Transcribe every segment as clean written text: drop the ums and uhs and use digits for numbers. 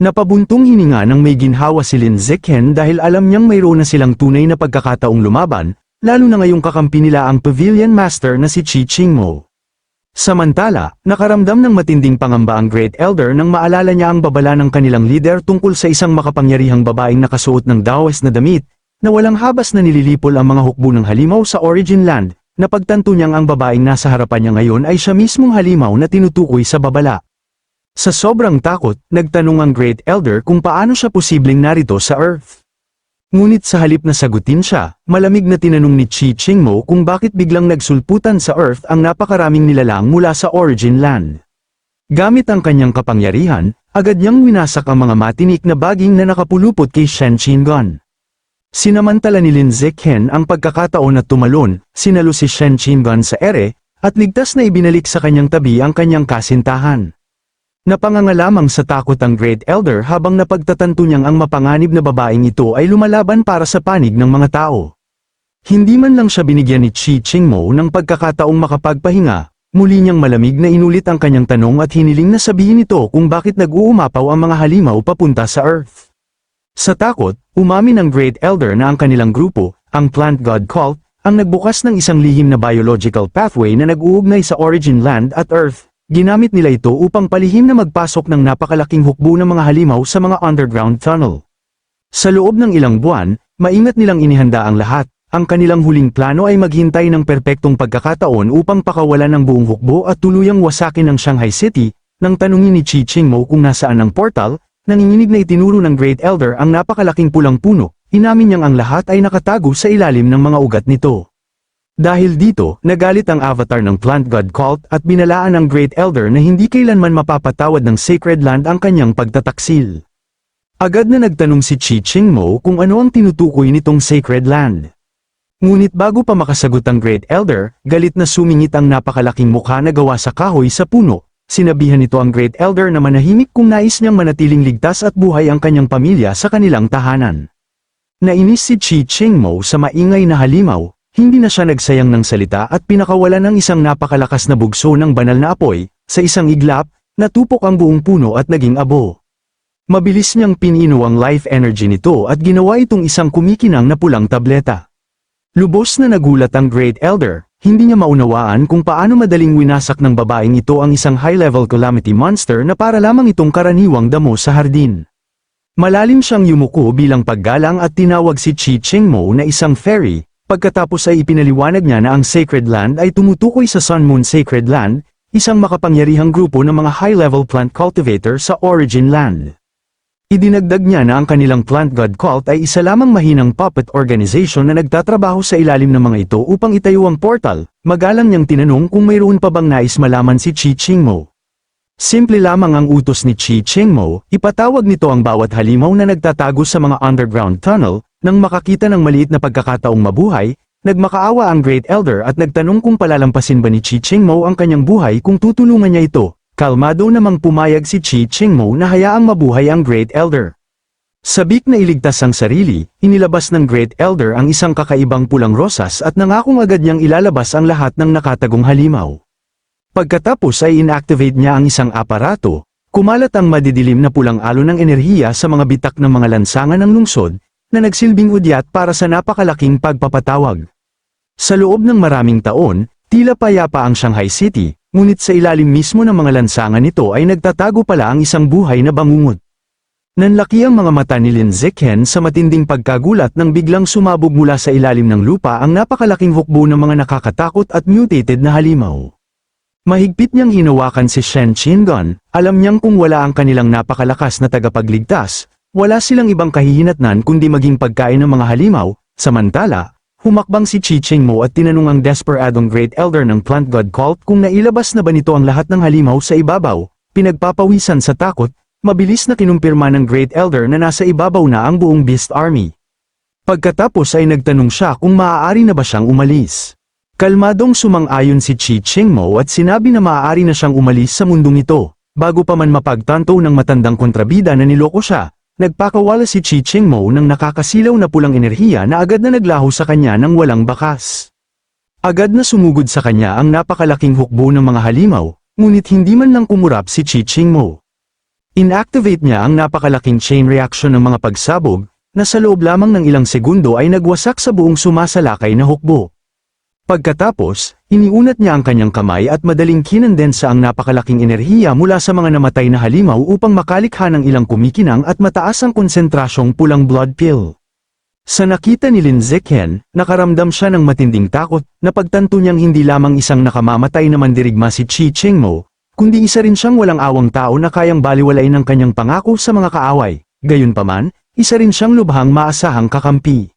Napabuntong hininga nang may ginhawa si Lin Zichen dahil alam niyang mayroon na silang tunay na pagkakataong lumaban, lalo na ngayong kakampi nila ang Pavilion Master na si Qi Qingmo. Samantala, nakaramdam ng matinding pangamba ang Great Elder nang maalala niya ang babala ng kanilang leader tungkol sa isang makapangyarihang babaeng nakasuot ng Daoist na damit, na walang habas na nililipol ang mga hukbo ng halimaw sa Origin Land. Napagtanto niyang ang babaeng nasa harapan niya ngayon ay siya mismong halimaw na tinutukoy sa babala. Sa sobrang takot, nagtanong ang Great Elder kung paano siya posibleng narito sa Earth. Ngunit sa halip na sagutin siya, malamig na tinanong ni Qi Qingmo kung bakit biglang nagsulputan sa Earth ang napakaraming nilalang mula sa Origin Land. Gamit ang kanyang kapangyarihan, agad niyang winasak ang mga matinik na baging na nakapulupot kay Shen Qingan. Sinamantala ni Lin Zichen ang pagkakataon na tumalon, sinalo si Shen Qingan sa ere, at ligtas na ibinalik sa kanyang tabi ang kanyang kasintahan. Napanganga lamang sa takot ang Great Elder habang napagtatanto niyang ang mapanganib na babaeng ito ay lumalaban para sa panig ng mga tao. Hindi man lang siya binigyan ni Qi Qingmo ng pagkakataong makapagpahinga, muli niyang malamig na inulit ang kanyang tanong at hiniling na sabihin ito kung bakit nag-uumapaw ang mga halimaw papunta sa Earth. Sa takot, umamin ang Great Elder na ang kanilang grupo, ang Plant God Cult, ang nagbukas ng isang lihim na biological pathway na nag-uugnay sa Origin Land at Earth. Ginamit nila ito upang palihim na magpasok ng napakalaking hukbo ng mga halimaw sa mga underground tunnel. Sa loob ng ilang buwan, maingat nilang inihanda ang lahat. Ang kanilang huling plano ay maghintay ng perpektong pagkakataon upang pakawalan ng buong hukbo at tuluyang wasakin ang Shanghai City. Nang tanungin ni Qi Qingmo kung nasaan ang portal, nanginginig na itinuro ng Great Elder ang napakalaking pulang puno. Inamin niyang ang lahat ay nakatago sa ilalim ng mga ugat nito. Dahil dito, nagalit ang avatar ng Plant God Cult at binalaan ng Great Elder na hindi kailanman mapapatawad ng Sacred Land ang kanyang pagtataksil. Agad na nagtanong si Qi Qingmo kung ano ang tinutukoy nitong Sacred Land. Ngunit bago pa makasagot ang Great Elder, galit na sumingit ang napakalaking mukha na gawa sa kahoy sa puno. Sinabihan nito ang Great Elder na manahimik kung nais niyang manatiling ligtas at buhay ang kanyang pamilya sa kanilang tahanan. Nainis si Qi Qingmo sa maingay na halimaw. Hindi na siya nagsayang ng salita at pinakawalan ng isang napakalakas na bugso ng banal na apoy, sa isang iglap, natupok ang buong puno at naging abo. Mabilis niyang pinino ang life energy nito at ginawa itong isang kumikinang na pulang tableta. Lubos na nagulat ang Great Elder, hindi niya maunawaan kung paano madaling winasak ng babaeng ito ang isang high-level calamity monster na para lamang itong karaniwang damo sa hardin. Malalim siyang yumuko bilang paggalang at tinawag si Qi Qingmo na isang fairy. Pagkatapos ay ipinaliwanag niya na ang Sacred Land ay tumutukoy sa Sun Moon Sacred Land, isang makapangyarihang grupo ng mga high-level plant cultivator sa Origin Land. Idinagdag niya na ang kanilang Plant God Cult ay isa lamang mahinang puppet organization na nagtatrabaho sa ilalim ng mga ito upang itayo ang portal. Magalang niyang tinanong kung mayroon pa bang nais malaman si Qi Qingmo. Simple lamang ang utos ni Qi Qingmo, ipatawag nito ang bawat halimaw na nagtatago sa mga underground tunnel. Nang makakita ng maliit na pagkakataong mabuhay, nagmakaawa ang Great Elder at nagtanong kung palalampasin ba ni Qi Qingmo ang kanyang buhay kung tutulungan niya ito. Kalmado namang pumayag si Qi Qingmo na hayaang mabuhay ang Great Elder. Sabik na iligtas ang sarili, inilabas ng Great Elder ang isang kakaibang pulang rosas at nangakong agad niyang ilalabas ang lahat ng nakatagong halimaw. Pagkatapos ay inactivate niya ang isang aparato, kumalat ang madidilim na pulang alon ng enerhiya sa mga bitak ng mga lansangan ng lungsod, na nagsilbing udyat para sa napakalaking pagpapatawag. Sa loob ng maraming taon, tila payapa ang Shanghai City, ngunit sa ilalim mismo ng mga lansangan nito ay nagtatago pala ang isang buhay na bangungot. Nanlaki ang mga mata ni Lin Zichen sa matinding pagkagulat nang biglang sumabog mula sa ilalim ng lupa ang napakalaking hukbo ng mga nakakatakot at mutated na halimaw. Mahigpit niyang hinawakan si Shen Qingan, alam niyang kung wala ang kanilang napakalakas na tagapagligtas, wala silang ibang kahihinatnan kundi maging pagkain ng mga halimaw. Samantala, humakbang si Qi Qingmo at tinanong ang desperadong Great Elder ng Plant God Cult kung nailabas na ba nito ang lahat ng halimaw sa ibabaw. Pinagpapawisan sa takot, mabilis na kinumpirma ng Great Elder na nasa ibabaw na ang buong Beast Army. Pagkatapos ay nagtanong siya kung maaari na ba siyang umalis. Kalmadong sumang-ayon si Qi Qingmo at sinabi na maaari na siyang umalis sa mundong ito. Bago pa man mapagtanto ng matandang kontrabida na niloko siya, nagpakawala si Qi Qingmo ng nakakasilaw na pulang enerhiya na agad na naglaho sa kanya ng walang bakas. Agad na sumugod sa kanya ang napakalaking hukbo ng mga halimaw, ngunit hindi man lang kumurap si Qi Qingmo. Inactivate niya ang napakalaking chain reaction ng mga pagsabog, na sa loob lamang ng ilang segundo ay nagwasak sa buong sumasalakay na hukbo. Pagkatapos, iniunat niya ang kanyang kamay at madaling kinondensa ang napakalaking enerhiya mula sa mga namatay na halimaw upang makalikha ng ilang kumikinang at mataas ang konsentrasyong pulang blood pill. Sa nakita ni Lin Zichen, nakaramdam siya ng matinding takot, na pagtanto niyang hindi lamang isang nakamamatay na mandirigma si Chi Chingmo, kundi isa rin siyang walang awang tao na kayang baliwalain ng kanyang pangako sa mga kaaway. Gayunpaman, isa rin siyang lubhang maasahang kakampi.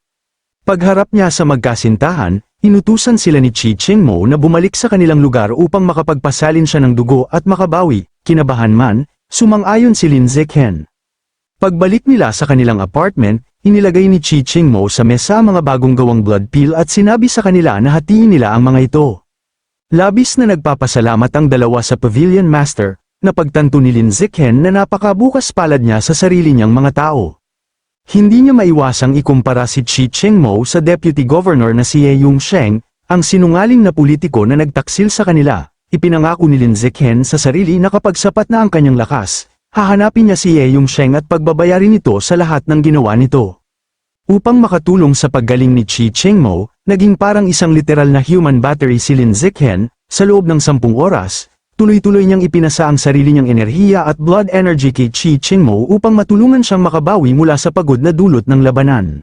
Pagharap niya sa magkasintahan, inutusan sila ni Chi Chingmo na bumalik sa kanilang lugar upang makapagpasalin siya ng dugo at makabawi. Kinabahan man, sumang-ayon si Lin Zichen. Pagbalik nila sa kanilang apartment, inilagay ni Chi Chingmo sa mesa ang mga bagong gawang blood pill at sinabi sa kanila na hatiin nila ang mga ito. Labis na nagpapasalamat ang dalawa sa Pavilion Master, na pagtanto ni Lin Zichen na napakabukas palad niya sa sarili niyang mga tao. Hindi niya maiwasang ikumpara si Chi Chingmo sa Deputy Governor na si Ye Yongsheng, ang sinungaling na politiko na nagtaksil sa kanila. Ipinangako ni Lin Zichen sa sarili na kapag sapat na ang kanyang lakas, hahanapin niya si Ye Yongsheng at pagbabayarin ito sa lahat ng ginawa nito. Upang makatulong sa paggaling ni Chi Chingmo, naging parang isang literal na human battery si Lin Zichen. Sa loob ng 10 oras, tuloy-tuloy niyang ipinasa ang sarili niyang enerhiya at blood energy kay Chi Chingmo upang matulungan siyang makabawi mula sa pagod na dulot ng labanan.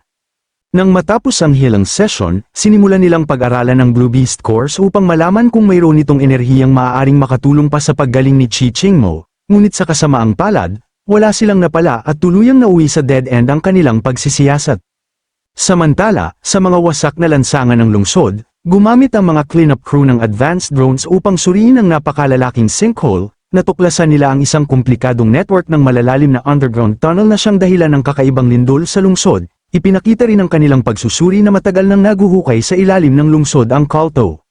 Nang matapos ang healing session, sinimulan nilang pag-aralan ng Blue Beast Course upang malaman kung mayroon itong enerhiyang maaaring makatulong pa sa paggaling ni Chi Chingmo, ngunit sa kasamaang palad, wala silang napala at tuluyang nauwi sa dead end ang kanilang pagsisiyasat. Samantala, sa mga wasak na lansangan ng lungsod, gumamit ang mga cleanup crew ng advanced drones upang suriin ang napakalalaking sinkhole, natuklasan nila ang isang komplikadong network ng malalalim na underground tunnel na siyang dahilan ng kakaibang lindol sa lungsod. Ipinakita rin ang kanilang pagsusuri na matagal nang naguhukay sa ilalim ng lungsod ang Kalto.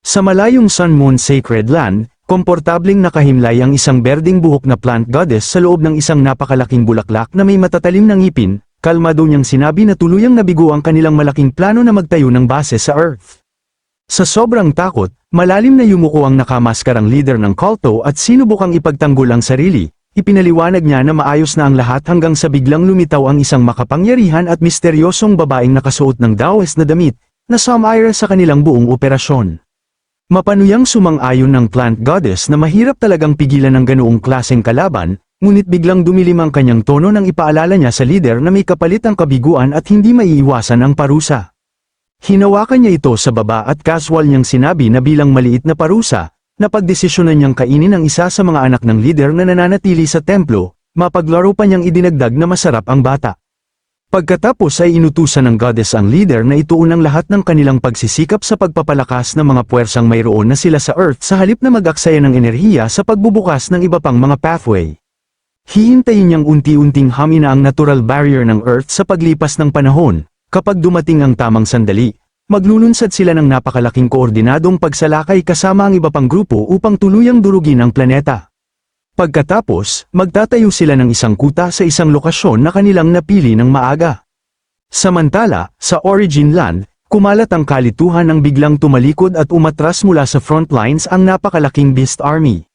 Sa malayong Sun Moon Sacred Land, komportabling nakahimlay ang isang berdeng buhok na plant goddess sa loob ng isang napakalaking bulaklak na may matatalim na ngipin. Kalmado niyang sinabi na tuluyang nabigo ang kanilang malaking plano na magtayo ng base sa Earth. Sa sobrang takot, malalim na yumuko ang nakamaskarang leader ng Kalto at sinubukang ipagtanggol ang sarili. Ipinaliwanag niya na maayos na ang lahat hanggang sa biglang lumitaw ang isang makapangyarihan at misteryosong babaeng nakasuot ng Taoist na damit, na sumire sa kanilang buong operasyon. Mapanuyang sumang-ayon ng plant goddess na mahirap talagang pigilan ng ganoong klaseng kalaban, ngunit biglang dumilim ang kanyang tono nang ipaalala niya sa leader na may kapalit ang kabiguan at hindi maiiwasan ang parusa. Hinawakan niya ito sa baba at casual niyang sinabi na bilang maliit na parusa, napagdesisyonan niyang kainin ang isa sa mga anak ng leader na nananatili sa templo, mapaglaro pa niyang idinagdag na masarap ang bata. Pagkatapos ay inutusan ng goddess ang leader na ituon ang lahat ng kanilang pagsisikap sa pagpapalakas ng mga puwersang mayroon na sila sa Earth sa halip na mag-aksaya ng enerhiya sa pagbubukas ng iba pang mga pathway. Hihintayin niyang unti-unting hamina ang natural barrier ng Earth sa paglipas ng panahon. Kapag dumating ang tamang sandali, maglulunsad sila ng napakalaking koordinadong pagsalakay kasama ang iba pang grupo upang tuluyang durugin ang planeta. Pagkatapos, magtatayo sila ng isang kuta sa isang lokasyon na kanilang napili ng maaga. Samantala, sa Origin Land, kumalat ang kalituhan nang biglang tumalikod at umatras mula sa front lines ang napakalaking Beast Army.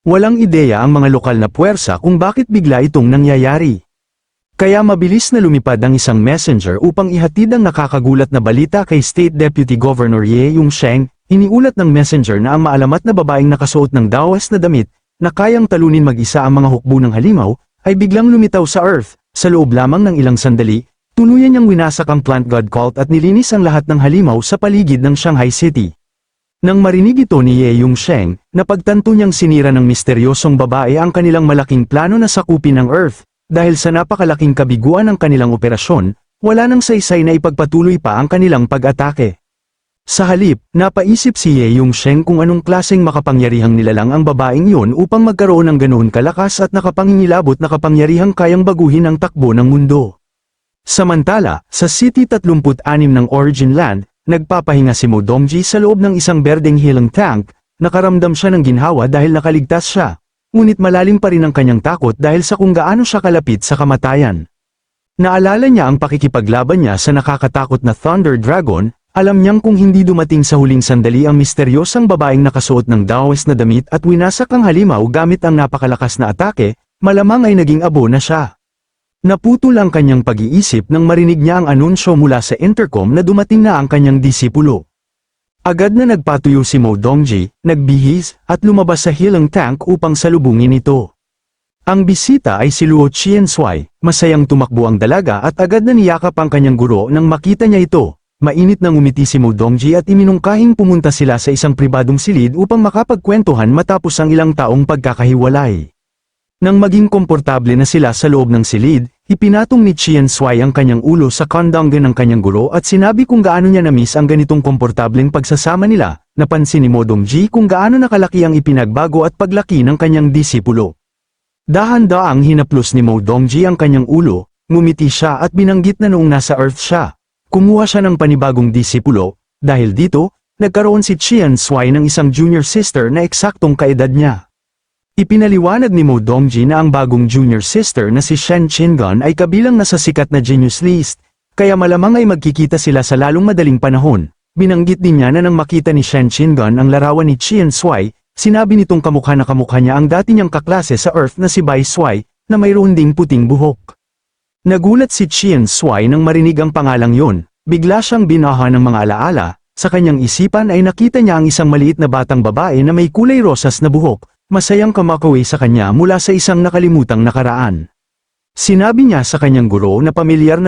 Walang ideya ang mga lokal na puwersa kung bakit bigla itong nangyayari. Kaya mabilis na lumipad ang isang messenger upang ihatid ang nakakagulat na balita kay State Deputy Governor Ye Yongsheng. Iniulat ng messenger na ang maalamat na babaeng nakasuot ng Taoist na damit, na kayang talunin mag-isa ang mga hukbo ng halimaw, ay biglang lumitaw sa Earth. Sa loob lamang ng ilang sandali, tuluyan niyang winasak ang plant god cult at nilinis ang lahat ng halimaw sa paligid ng Shanghai City. Nang marinig ito ni Ye Yongsheng, napagtanto niyang sinira ng misteryosong babae ang kanilang malaking plano na sakupin ng Earth. Dahil sa napakalaking kabiguan ng kanilang operasyon, wala nang saysay na ipagpatuloy pa ang kanilang pag-atake. Sa halip, napaisip si Ye Yongsheng kung anong klaseng makapangyarihang nilalang ang babaeng yun upang magkaroon ng ganoon kalakas at nakapangingilabot na kapangyarihang kayang baguhin ang takbo ng mundo. Samantala, sa City 36 ng Origin Land, nagpapahinga si Mo Dongji sa loob ng isang berdeng healing tank, nakaramdam siya ng ginhawa dahil nakaligtas siya. Ngunit malalim pa rin ang kanyang takot dahil sa kung gaano siya kalapit sa kamatayan. Naalala niya ang pakikipaglaban niya sa nakakatakot na Thunder Dragon, alam niyang kung hindi dumating sa huling sandali ang misteryosang babaeng nakasuot ng Taoist na damit at winasak ang halimaw gamit ang napakalakas na atake, malamang ay naging abo na siya. Naputol ang kanyang pag-iisip nang marinig niya ang anunsyo mula sa intercom na dumating na ang kanyang disipulo. Agad na nagpatuyo si Mo Dongji, nagbihis, at lumabas sa healing tank upang salubungin ito. Ang bisita ay si Luo Qiansui, masayang tumakbo ang dalaga at agad na niyakap ang kanyang guro nang makita niya ito. Mainit na ngumiti si Mo Dongji at iminungkahing pumunta sila sa isang pribadong silid upang makapagkwentuhan matapos ang ilang taong pagkakahiwalay. Nang maging komportable na sila sa loob ng silid, ipinatong ni Qiansui ang kanyang ulo sa kondongan ng kanyang guro at sinabi kung gaano niya na-miss ang ganitong komportableng pagsasama nila. Napansin ni Mo Dongji kung gaano nakalaki ang ipinagbago at paglaki ng kanyang disipulo. Dahan-daang hinaplos ni Mo Dongji ang kanyang ulo, ngumiti siya at binanggit na noong nasa Earth siya. Kumuha siya ng panibagong disipulo, dahil dito, nagkaroon si Qiansui ng isang junior sister na eksaktong kaedad niya. Ipinaliwanag ni Mo Dongji na ang bagong junior sister na si Shen Qingan ay kabilang na sa sikat na genius list, kaya malamang ay magkikita sila sa lalong madaling panahon. Binanggit din niya na nang makita ni Shen Qingan ang larawan ni Qiansui, sinabi nitong kamukha na kamukha niya ang dati niyang kaklase sa Earth na si Bai Sui, na mayroon ding puting buhok. Nagulat si Qiansui nang marinig ang pangalang yun, bigla siyang binaha ng mga alaala, sa kanyang isipan ay nakita niya ang isang maliit na batang babae na may kulay rosas na buhok. Masayang kumakawi sa kanya mula sa isang nakalimutang nakaraan. Sinabi niya sa kanyang guro na pamilyar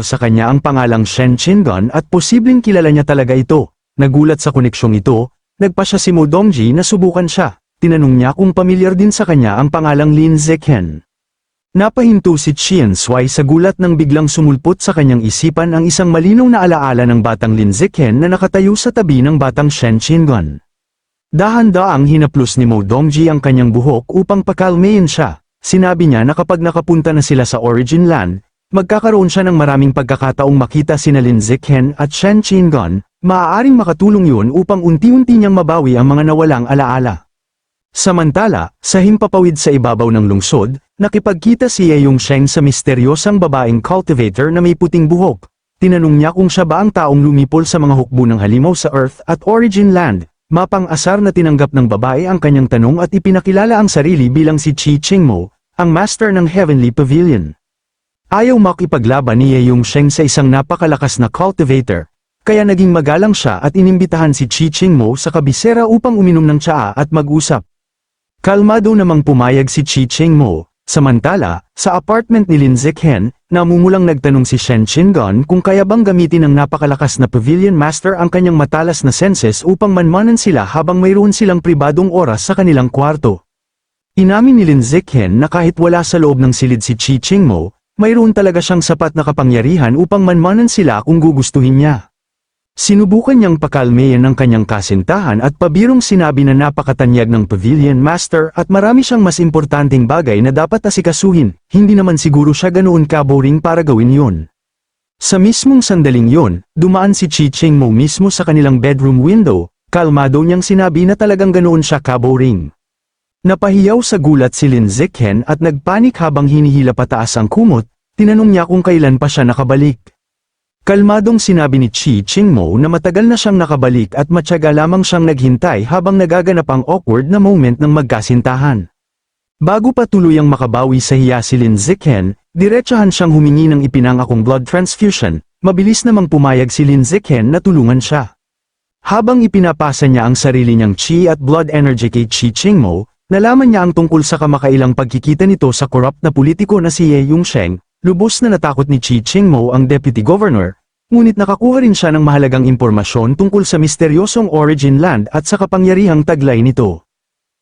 sa kanya ang pangalang Shen Qingan at posibleng kilala niya talaga ito. Nagulat sa koneksyong ito, nagpa siya si Mo Dongji na subukan siya. Tinanong niya kung pamilyar din sa kanya ang pangalang Lin Zekhen. Napahinto si Qiansui sa gulat nang biglang sumulpot sa kanyang isipan ang isang malinaw na alaala ng batang Lin Zekhen na nakatayo sa tabi ng batang Shen Qingan. Dahan-daang hinaplos ni Mo Dongji ang kanyang buhok upang pakalmayin siya. Sinabi niya na kapag nakapunta na sila sa Origin Land, magkakaroon siya ng maraming pagkakataong makita sina Lin Zekhen at Shen Qingan, maaaring makatulong yun upang unti-unti niyang mabawi ang mga nawalang alaala. Samantala, sa himpapawid sa ibabaw ng lungsod, nakipagkita si Ye Yongsheng sa misteryosang babaeng cultivator na may puting buhok. Tinanong niya kung siya ba ang taong lumipol sa mga hukbo ng halimaw sa Earth at Origin Land. Mapang-asar na tinanggap ng babae ang kanyang tanong at ipinakilala ang sarili bilang si Qi Qingmo, ang master ng Heavenly Pavilion. Ayaw makipaglaban ni Ye Yongsheng sa isang napakalakas na cultivator, kaya naging magalang siya at inimbitahan si Qi Qingmo sa kabisera upang uminom ng tsaa at mag-usap. Kalmado namang pumayag si Qi Qingmo. Samantala, sa apartment ni Lin Zekhen, namumulang nagtanong si Shen Qingan kung kaya bang gamitin ng napakalakas na Pavilion Master ang kanyang matalas na senses upang manmanan sila habang mayroon silang pribadong oras sa kanilang kwarto. Inamin ni Lin Zekhen na kahit wala sa loob ng silid si Qi Qingmo, mayroon talaga siyang sapat na kapangyarihan upang manmanan sila kung gugustuhin niya. Sinubukan niyang pakalmayan ang kanyang kasintahan at pabirong sinabi na napakatanyag ng Pavilion Master at marami siyang mas importanteng bagay na dapat asikasuhin, hindi naman siguro siya ganoon kaboring para gawin yun. Sa mismong sandaling yun, dumaan si Qi Qingmo mismo sa kanilang bedroom window, kalmado niyang sinabi na talagang ganoon siya kaboring. Napahiyaw sa gulat si Lin Zekhen at nagpanik habang hinihila pataas ang kumot, tinanong niya kung kailan pa siya nakabalik. Kalmadong sinabi ni Qi Qingmo na matagal na siyang nakabalik at matyaga lamang siyang naghintay habang nagaganap ang awkward na moment ng magkasintahan. Bago pa tuluyang makabawi sa hiya si Lin Zekhen, diretsahan siyang humingi ng ipinangakong blood transfusion, mabilis namang pumayag si Lin Zekhen na tulungan siya. Habang ipinapasa niya ang sarili niyang chi at blood energy kay Qi Qingmo, nalaman niya ang tungkol sa kamakailang pagkikita nito sa corrupt na politiko na si Ye Yongsheng. Lubos na natakot ni Qi Qingmo ang deputy governor, ngunit nakakuha rin siya ng mahalagang impormasyon tungkol sa misteryosong Origin Land at sa kapangyarihang taglay nito.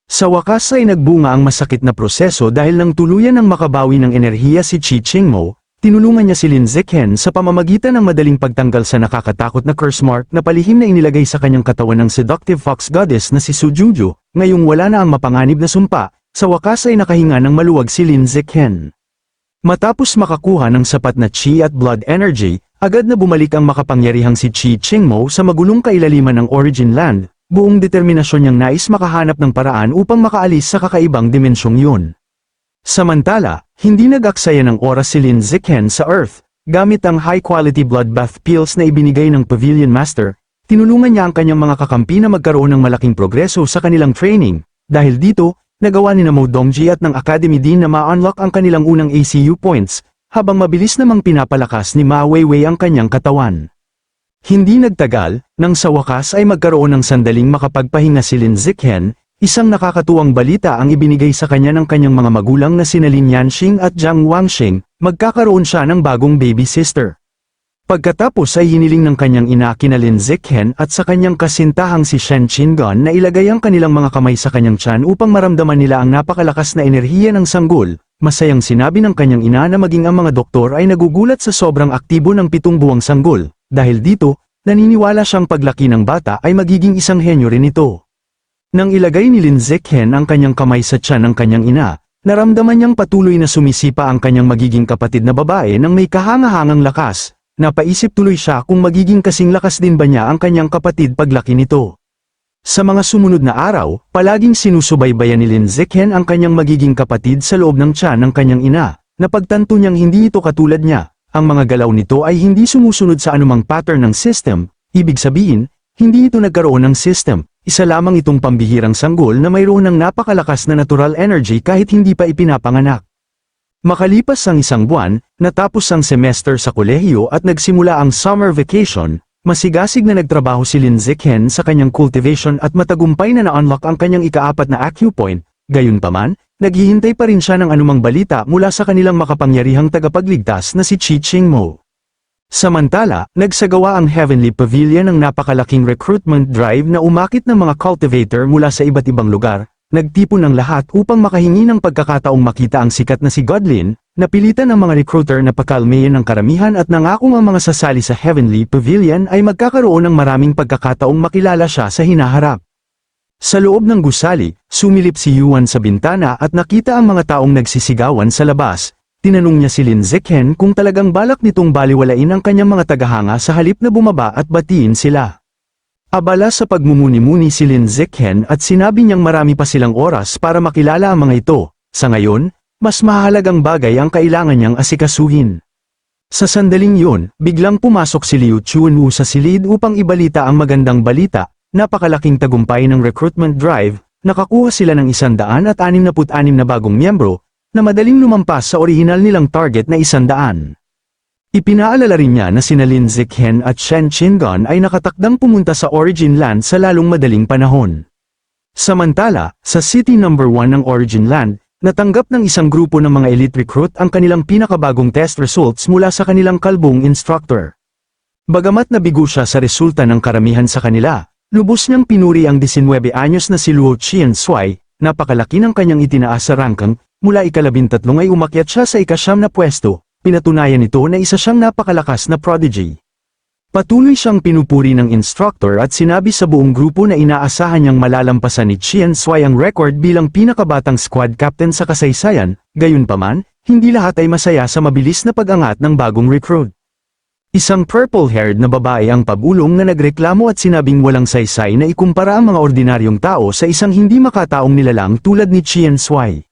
Sa wakas ay nagbunga ang masakit na proseso dahil nang tuluyan ng makabawi ng enerhiya si Qi Qingmo, tinulungan niya si Lin Zekhen sa pamamagitan ng madaling pagtanggal sa nakakatakot na curse mark na palihim na inilagay sa kanyang katawan ng seductive fox goddess na si Su Juju. Ngayong wala na ang mapanganib na sumpa, sa wakas ay nakahinga ng maluwag si Lin Zekhen. Matapos makakuha ng sapat na chi at blood energy, agad na bumalik ang makapangyarihang si Qi Qingmo sa magulong kailaliman ng Origin Land, buong determinasyon niyang nais makahanap ng paraan upang makaalis sa kakaibang dimensyong yun. Samantala, hindi nag-aksaya ng oras si Lin Zekhen sa Earth, gamit ang high-quality bloodbath pills na ibinigay ng Pavilion Master, tinulungan niya ang kanyang mga kakampi na magkaroon ng malaking progreso sa kanilang training, dahil dito, nagawa ni Mo Dongji at ng Academy din na ma-unlock ang kanilang unang ACU points, habang mabilis namang pinapalakas ni Ma Weiwei ang kanyang katawan. Hindi nagtagal, nang sa wakas ay magkaroon ng sandaling makapagpahinga si Lin Zichen, isang nakakatuwang balita ang ibinigay sa kanya ng kanyang mga magulang na sina Lin Yanxing at Jiang Wangxing, magkakaroon siya ng bagong baby sister. Pagkatapos ay hiniling ng kanyang ina kina Lin Zichen at sa kanyang kasintahang si Shen Qingan na ilagay ang kanilang mga kamay sa kanyang tiyan upang maramdaman nila ang napakalakas na enerhiya ng sanggol. Masayang sinabi ng kanyang ina na maging ang mga doktor ay nagugulat sa sobrang aktibo ng 7 buwang sanggol. Dahil dito, naniniwala siyang paglaki ng bata ay magiging isang henyo rin ito. Nang ilagay ni Lin Zichen ang kanyang kamay sa tiyan ng kanyang ina, naramdaman niyang patuloy na sumisipa ang kanyang magiging kapatid na babae nang may kahangahangang lakas. Napaisip tuloy siya kung magiging kasing lakas din ba niya ang kanyang kapatid paglaki nito. Sa mga sumunod na araw, palaging sinusubaybayan ni Lin Zichen ang kanyang magiging kapatid sa loob ng tiyan ng kanyang ina. Napagtanto niyang hindi ito katulad niya, ang mga galaw nito ay hindi sumusunod sa anumang pattern ng system, ibig sabihin, hindi ito nagkaroon ng system. Isa lamang itong pambihirang sanggol na mayroon ng napakalakas na natural energy kahit hindi pa ipinapanganak. Makalipas ang isang buwan, natapos ang semester sa kolehiyo at nagsimula ang summer vacation, masigasig na nagtrabaho si Lin Zichen sa kanyang cultivation at matagumpay na na-unlock ang kanyang ika-4 na acupoint. Gayunpaman, naghihintay pa rin siya ng anumang balita mula sa kanilang makapangyarihang tagapagligtas na si Qi Qingmo. Samantala, nagsagawa ang Heavenly Pavilion ng napakalaking recruitment drive na umakit ng mga cultivator mula sa iba't ibang lugar, nagtipon ng lahat upang makahingi ng pagkakataong makita ang sikat na si Godlin, napilitan ng mga recruiter na pakalmayin ang karamihan at nangakong ang mga sasali sa Heavenly Pavilion ay magkakaroon ng maraming pagkakataong makilala siya sa hinaharap. Sa loob ng gusali, sumilip si Yuan sa bintana at nakita ang mga taong nagsisigawan sa labas. Tinanong niya si Lin Zichen kung talagang balak nitong baliwalain ang kanyang mga tagahanga sa halip na bumaba at batiin sila. Abala sa pagmumuni-muni si Lin Zichen at sinabi niyang marami pa silang oras para makilala ang mga ito. Sa ngayon, mas mahalagang bagay ang kailangan niyang asikasuhin. Sa sandaling yun, biglang pumasok si Liu Chunwu sa silid upang ibalita ang magandang balita. Napakalaking tagumpay ng recruitment drive, nakakuha sila ng 166 na bagong miyembro, na madaling lumampas sa orihinal nilang target na 100. Ipinaalala rin niya na sina Lin Zichen at Shen Qingan ay nakatakdang pumunta sa Origin Land sa lalong madaling panahon. Samantala, sa City No. 1 ng Origin Land, natanggap ng isang grupo ng mga elite recruit ang kanilang pinakabagong test results mula sa kanilang kalbong instructor. Bagamat nabigo siya sa resulta ng karamihan sa kanila, lubos niyang pinuri ang 19 anyos na si Luo Qiansui, napakalaki ng kanyang itinaas sa ranking. Mula ika-13 ay umakyat siya sa ika-9 na pwesto, pinatunayan nito na isa siyang napakalakas na prodigy. Patuloy siyang pinupuri ng instructor at sinabi sa buong grupo na inaasahan niyang malalampasan ni Qiansui ang record bilang pinakabatang squad captain sa kasaysayan. Gayunpaman, hindi lahat ay masaya sa mabilis na pag-angat ng bagong recruit. Isang purple-haired na babae ang pabulong na nagreklamo at sinabing walang saysay na ikumpara ang mga ordinaryong tao sa isang hindi makataong nilalang tulad ni Qiansui.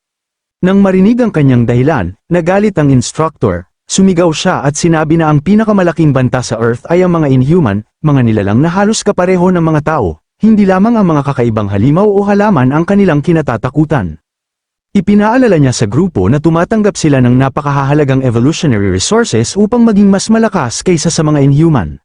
Nang marinig ang kanyang dahilan, nagalit ang instructor, sumigaw siya at sinabi na ang pinakamalaking banta sa Earth ay ang mga inhuman, mga nilalang na halos kapareho ng mga tao, hindi lamang ang mga kakaibang halimaw o halaman ang kanilang kinatatakutan. Ipinaalala niya sa grupo na tumatanggap sila ng napakahahalagang evolutionary resources upang maging mas malakas kaysa sa mga inhuman.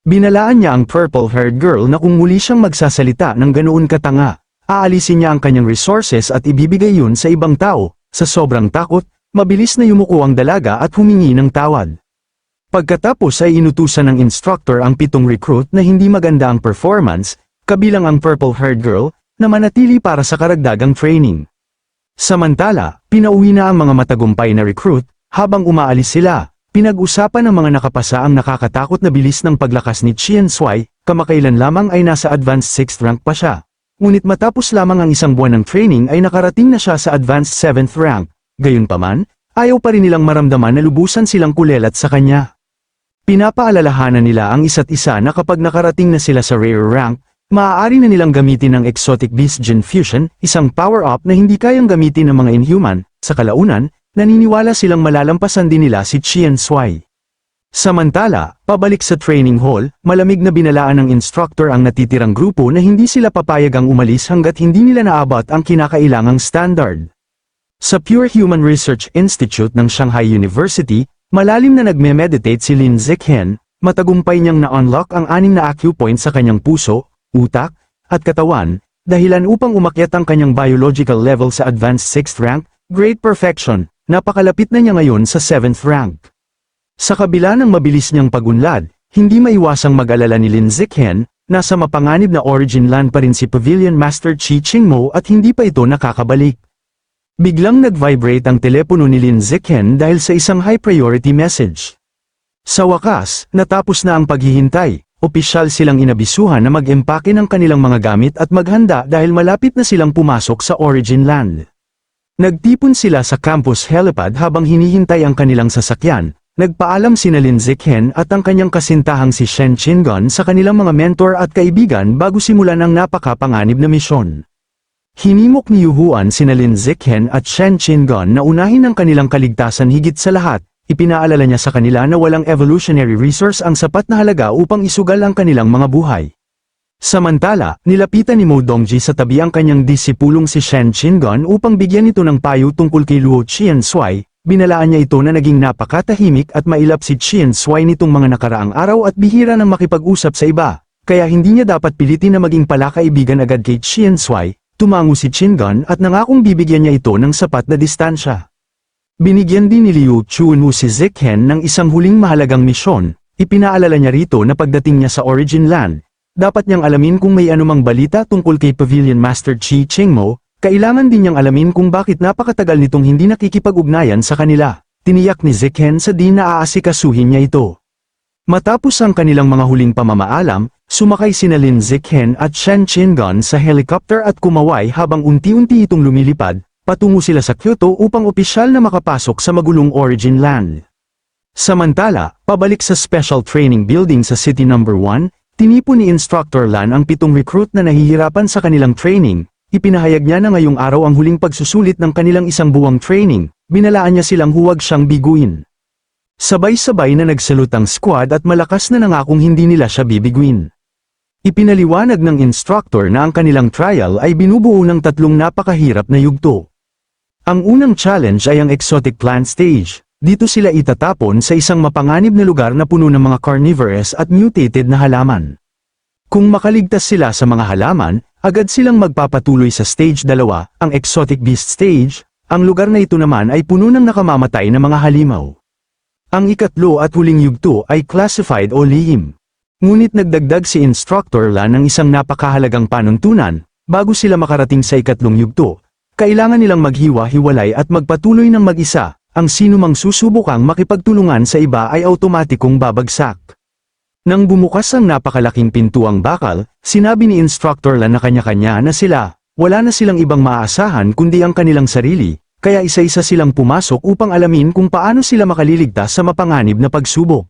Binalaan niya ang purple-haired girl na kung muli siyang magsasalita ng ganoon katanga, aalisin niya ang kanyang resources at ibibigay yun sa ibang tao. Sa sobrang takot, mabilis na yumuko ang dalaga at humingi ng tawad. Pagkatapos ay inutusan ng instructor ang 7 recruit na hindi maganda ang performance, kabilang ang purple-haired girl, na manatili para sa karagdagang training. Samantala, pinauwi na ang mga matagumpay na recruit, habang umaalis sila, pinag-usapan ng mga nakapasa ang nakakatakot na bilis ng paglakas ni Qiansui, kamakailan lamang ay nasa advanced 6th rank pa siya. Ngunit matapos lamang ang isang buwan ng training ay nakarating na siya sa advanced 7th rank. Gayunpaman, ayaw pa rin nilang maramdaman na lubusan silang kulelat sa kanya. Pinapaalalahanan nila ang isa't isa na kapag nakarating na sila sa rare rank, maaari na nilang gamitin ang Exotic Beast Gen Fusion, isang power-up na hindi kayang gamitin ng mga inhuman. Sa kalaunan, naniniwala silang malalampasan din nila si Qiansui. Samantala, pabalik sa training hall, malamig na binalaan ng instructor ang natitirang grupo na hindi sila papayag ang umalis hanggat hindi nila naabot ang kinakailangang standard. Sa Pure Human Research Institute ng Shanghai University, malalim na nagme-meditate si Lin Zikhen, matagumpay niyang na-unlock ang 6 na acupoint sa kanyang puso, utak, at katawan, dahilan upang umakyat ang kanyang biological level sa advanced 6th rank, Great Perfection, napakalapit na niya ngayon sa 7th rank. Sa kabila ng mabilis niyang pagunlad, hindi maiwasang mag-alala ni Lin Zikhen, nasa mapanganib na origin land pa rin si Pavilion Master Chi Chingmo at hindi pa ito nakakabalik. Biglang nag-vibrate ang telepono ni Lin Zikhen dahil sa isang high-priority message. Sa wakas, natapos na ang paghihintay, opisyal silang inabisuhan na mag-empake ng kanilang mga gamit at maghanda dahil malapit na silang pumasok sa origin land. Nagtipon sila sa campus helipad habang hinihintay ang kanilang sasakyan. Nagpaalam sina Lin Zikhen at ang kanyang kasintahang si Shen Chingon sa kanilang mga mentor at kaibigan bago simulan ang napakapanganib na misyon. Hinimok ni Yuhuan sina Lin Zikhen at Shen Chingon na unahin ang kanilang kaligtasan higit sa lahat, ipinaalala niya sa kanila na walang evolutionary resource ang sapat na halaga upang isugal ang kanilang mga buhay. Samantala, nilapitan ni Mo Dongji sa tabi ang kanyang disipulong si Shen Chingon upang bigyan ito ng payo tungkol kay Luo Qiansui. Binalaan niya ito na naging napakatahimik at mailap si Qiansui nitong mga nakaraang araw at bihira nang makipag-usap sa iba, kaya hindi niya dapat pilitin na maging palakaibigan agad kay Qiansui. Tumango si Chingon at nangakong bibigyan niya ito ng sapat na distansya. Binigyan din ni Liu Chunwu si Zikhen ng isang huling mahalagang misyon, ipinaalala niya rito na pagdating niya sa Origin Land, dapat niyang alamin kung may anumang balita tungkol kay Pavilion Master Chi Chingmo. Kailangan din niyang alamin kung bakit napakatagal nitong hindi nakikipag-ugnayan sa kanila. Tiniyak ni Zikhen sa di na aasikasuhin niya ito. Matapos ang kanilang mga huling pamamaalam, sumakay sina Lin Zikhen at Shen Chingon sa helicopter at kumaway habang unti-unti itong lumilipad, patungo sila sa Kyoto upang opisyal na makapasok sa magulong Origin Land. Samantala, pabalik sa Special Training Building sa City No. 1, tinipon ni Instructor Lan ang 7 recruit na nahihirapan sa kanilang training. Ipinahayag niya na ngayong araw ang huling pagsusulit ng kanilang isang buwang training, binalaan niya silang huwag siyang biguin. Sabay-sabay na nagsalute ang squad at malakas na nangakong hindi nila siya bibiguin. Ipinaliwanag ng instructor na ang kanilang trial ay binubuo ng 3 napakahirap na yugto. Ang unang challenge ay ang exotic plant stage. Dito sila itatapon sa isang mapanganib na lugar na puno ng mga carnivorous at mutated na halaman. Kung makaligtas sila sa mga halaman, agad silang magpapatuloy sa stage 2, ang exotic beast stage. Ang lugar na ito naman ay puno ng nakamamatay na mga halimaw. Ang ikatlo at huling yugto ay classified o lihim. Ngunit nagdagdag si Instructor Lan ng isang napakahalagang panuntunan, bago sila makarating sa ikatlong yugto, kailangan nilang maghiwa-hiwalay at magpatuloy ng mag-isa. Ang sinumang susubukang makipagtulungan sa iba ay automatikong babagsak. Nang bumukas ang napakalaking pintuang bakal, sinabi ni Instructor Lan na kanya-kanya na sila, wala na silang ibang maaasahan kundi ang kanilang sarili, kaya isa-isa silang pumasok upang alamin kung paano sila makaliligtas sa mapanganib na pagsubok.